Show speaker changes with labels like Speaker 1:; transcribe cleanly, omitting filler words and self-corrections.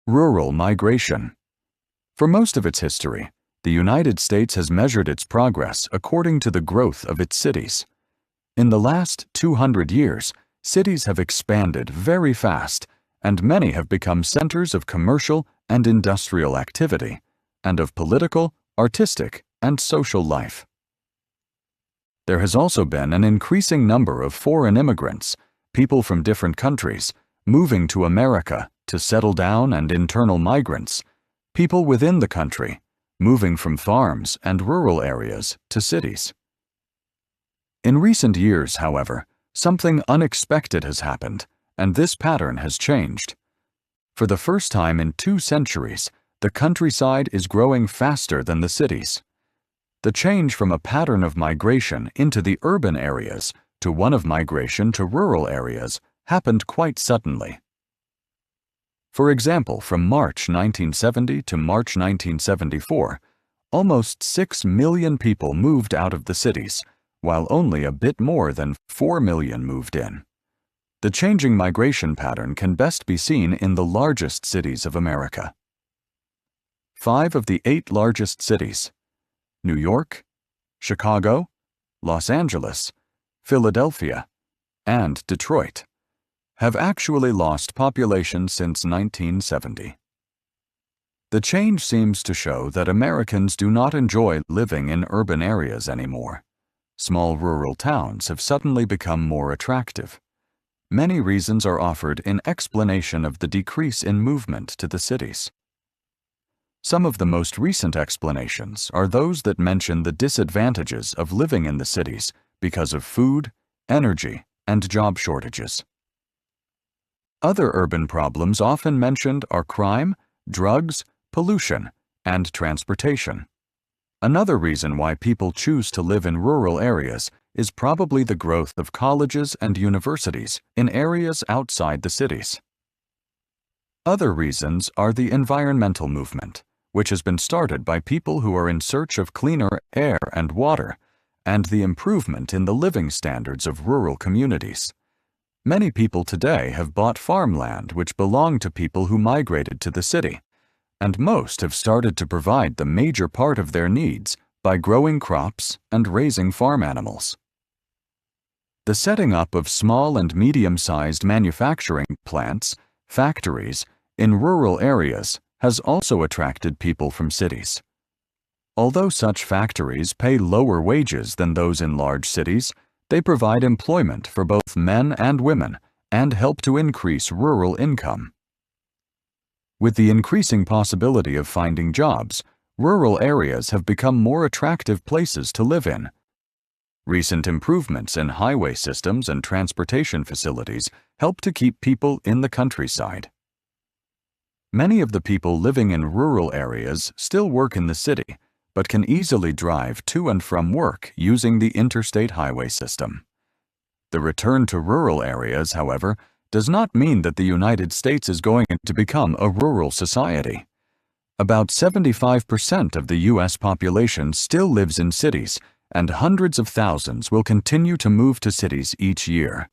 Speaker 1: Rural migration. For most of its history, the United States has measured its progress according to the growth of its cities. In the last 200 years, cities have expanded very fast, and many have become centers of commercial and industrial activity, and of political, artistic, and social life. There has also been an increasing number of foreign immigrants, people from different countries, moving to America to settle down, and internal migrants, people within the country, moving from farms and rural areas to cities. In recent years, however, something unexpected has happened, and this pattern has changed. For the first time in 2 centuries, the countryside is growing faster than the cities. The change from a pattern of migration into the urban areas to one of migration to rural areas happened quite suddenly. For example, from March 1970 to March 1974, almost 6 million people moved out of the cities, while only a bit more than 4 million moved in. The changing migration pattern can best be seen in the largest cities of America. 5 of the 8 largest cities, New York, Chicago, Los Angeles, Philadelphia, and Detroit, have actually lost population since 1970. The change seems to show that Americans do not enjoy living in urban areas anymore. Small rural towns have suddenly become more attractive. Many reasons are offered in explanation of the decrease in movement to the cities. Some of the most recent explanations are those that mention the disadvantages of living in the cities because of food, energy, and job shortages. Other urban problems often mentioned are crime, drugs, pollution, and transportation. Another reason why people choose to live in rural areas is probably the growth of colleges and universities in areas outside the cities. Other reasons are the environmental movement, which has been started by people who are in search of cleaner air and water, and the improvement in the living standards of rural communities. Many people today have bought farmland which belonged to people who migrated to the city, and most have started to provide the major part of their needs by growing crops and raising farm animals. The setting up of small and medium-sized manufacturing plants, factories, in rural areas has also attracted people from cities. Although such factories pay lower wages than those in large cities, they provide employment for both men and women and help to increase rural income. With the increasing possibility of finding jobs, rural areas have become more attractive places to live in. Recent improvements in highway systems and transportation facilities help to keep people in the countryside. Many of the people living in rural areas still work in the city, but can easily drive to and from work using the interstate highway system. The return to rural areas, however, does not mean that the United States is going to become a rural society. About 75% of the U.S. population still lives in cities, and hundreds of thousands will continue to move to cities each year.